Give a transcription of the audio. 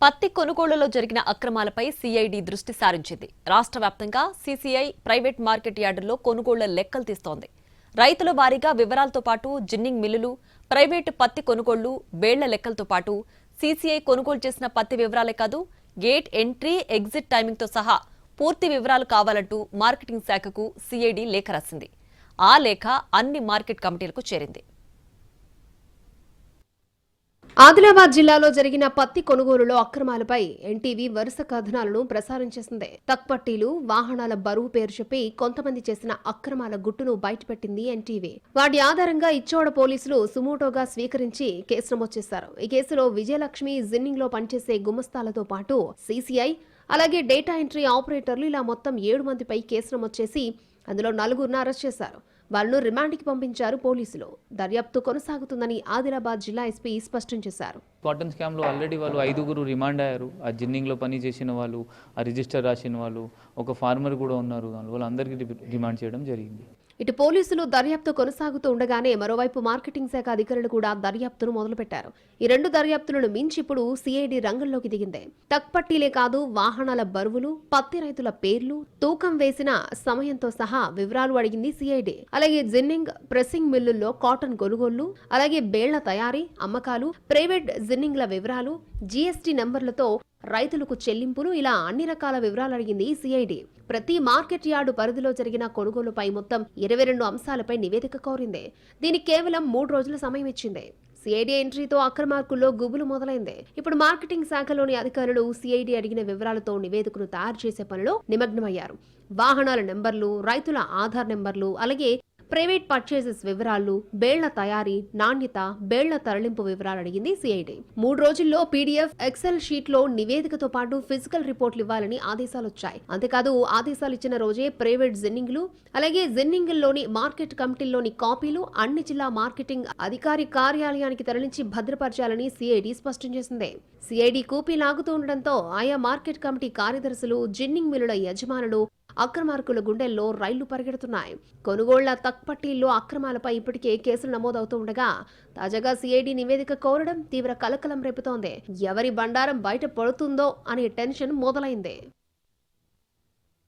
పత్తి కొనుగోలులో జరిగిన అక్రమాలపై సిఐడి దృష్టి సారించింది. రాష్ట్ర వ్యాప్తంగా సిసిఐ ప్రైవేట్ మార్కెట్ యార్డుల్లో కొనుగోళ్ల లెక్కలు తీస్తోంది. రైతుల వారీగా వివరాలతో పాటు జిన్నింగ్ మిల్లులు, ప్రైవేటు పత్తి కొనుగోళ్లు, బేళ్ల లెక్కలతో పాటు సిసిఐ కొనుగోలు చేసిన పత్తి వివరాలే కాదు, గేట్ ఎంట్రీ, ఎగ్జిట్ టైమింగ్తో సహా పూర్తి వివరాలు కావాలంటూ మార్కెటింగ్ శాఖకు సిఐడి లేఖ రాసింది. ఆ లేఖ అన్ని మార్కెట్ కమిటీలకు చేరింది. ఆదిలాబాద్ జిల్లాలో జరిగిన పత్తి కొనుగోలులో అక్రమాలపై ఎన్టీవీ వరుస కథనాలను ప్రసారం చేసింది. తక్పట్టీలు, వాహనాల బరువు పేరు చెప్పి కొంతమంది చేసిన అక్రమాల గుట్టును బయటపెట్టింది ఎన్టీవీ. వాటి ఆధారంగా ఇచ్చోడ పోలీసులు సుమోటోగా స్వీకరించి కేసు నమోదు చేశారు. ఈ కేసులో విజయలక్ష్మి, జిన్నింగ్ లో పనిచేసే గుమస్తాలతో పాటు సిసిఐ, అలాగే డేటా ఎంట్రీ ఆపరేటర్లు ఇలా మొత్తం 7 మందిపై కేసు నమోదు చేసి అందులో 4గురిని అరెస్ట్ చేశారు. వాళ్లను రిమాండ్కి పంపించారు పోలీసులు. దర్యాప్తు కొనసాగుతుందని ఆదిలాబాద్ జిల్లా ఎస్పీ స్పష్టం చేశారు. కాటన్ స్కామ్ లో ఆల్రెడీ వాళ్ళు 5గురు రిమాండ్ అయ్యారు. ఆ జిన్నింగ్ లో పని చేసిన వాళ్ళు, ఆ రిజిస్టర్ రాసిన వాళ్ళు, ఒక ఫార్మర్ కూడా ఉన్నారు. వాళ్ళందరికీ రిమాండ్ చేయడం జరిగింది. ఇటు పోలీసులు దర్యాప్తు కొనసాగుతూ ఉండగానే మరోవైపు మార్కెటింగ్ శాఖ అధికారులు కూడా దర్యాప్తును మొదలుపెట్టారు. ఈ 2 దర్యాప్తులను మించి ఇప్పుడు సిఐడి రంగంలోకి దిగింది. తక్పట్టీలే కాదు, వాహనాల బరువులు, పత్తి రైతుల పేర్లు, తూకం వేసిన సమయంతో సహా వివరాలు అడిగింది సిఐడి. అలాగే జిన్నింగ్, ప్రెసింగ్ మిల్లుల్లో కాటన్ కొనుగోళ్లు, అలాగే బేళ్ల తయారీ, అమ్మకాలు, ప్రైవేట్ జిన్నింగ్ల వివరాలు, జీఎస్టీ నెంబర్లతో రైతులకు చెల్లింపులు, ఇలా అన్ని రకాల వివరాలు అడిగింది సిఐడి. ప్రతి మార్కెట్ యార్డు పరిధిలో జరిగిన కొనుగోలుపై మొత్తం 22 అంశాలపై నివేదిక కోరింది. దీనికి కేవలం 3 రోజుల సమయం ఇచ్చింది. సిఐడి ఎంట్రీతో అక్రమార్కుల్లో గుబులు మొదలైంది. ఇప్పుడు మార్కెటింగ్ శాఖలోని అధికారులు సిఐడి అడిగిన వివరాలతో నివేదికను తయారు చేసే పనిలో నిమగ్నమయ్యారు. వాహనాల నెంబర్లు, రైతుల ఆధార్ నెంబర్లు, అలాగే ప్రైవేట్ పర్చేసెస్ వివరాలు, బేళ్ల తయారీ, నాణ్యత, బేళ్ల తరలింపు వివరాలు అడిగింది సిఐడి. 3 రోజుల్లో పీడీఎఫ్, ఎక్సెల్ షీట్ లో నివేదికతో పాటు ఫిజికల్ రిపోర్ట్లు ఇవ్వాలని ఆదేశాలు వచ్చాయి. అంతేకాదు ఆదేశాలు ఇచ్చిన రోజే ప్రైవేట్ జిన్నింగ్లు, అలాగే జిన్నింగ్లోని మార్కెట్ కమిటీల్లోని కాపీలు అన్ని జిల్లా మార్కెటింగ్ అధికారి కార్యాలయానికి తరలించి భద్రపరచాలని సిఐడి స్పష్టం చేసింది. సిఐడి కూపీ లాగుతూ ఉండడంతో ఆయా మార్కెట్ కమిటీ కార్యదర్శులు, జిన్నింగ్ మిల్లుల యజమానులు, అక్రమార్కుల గుండెల్లో రైళ్లు పరిగెడుతున్నాయి. కొనుగోళ్ల తక్పట్టీల్లో అక్రమాలపై ఇప్పటికే కేసులు నమోదవుతూ ఉండగా తాజాగా సిఐడి నివేదిక కోరడం తీవ్ర కలకలం రేపుతోంది. ఎవరి బండారం బయట పడుతుందో అనే టెన్షన్ మొదలైంది.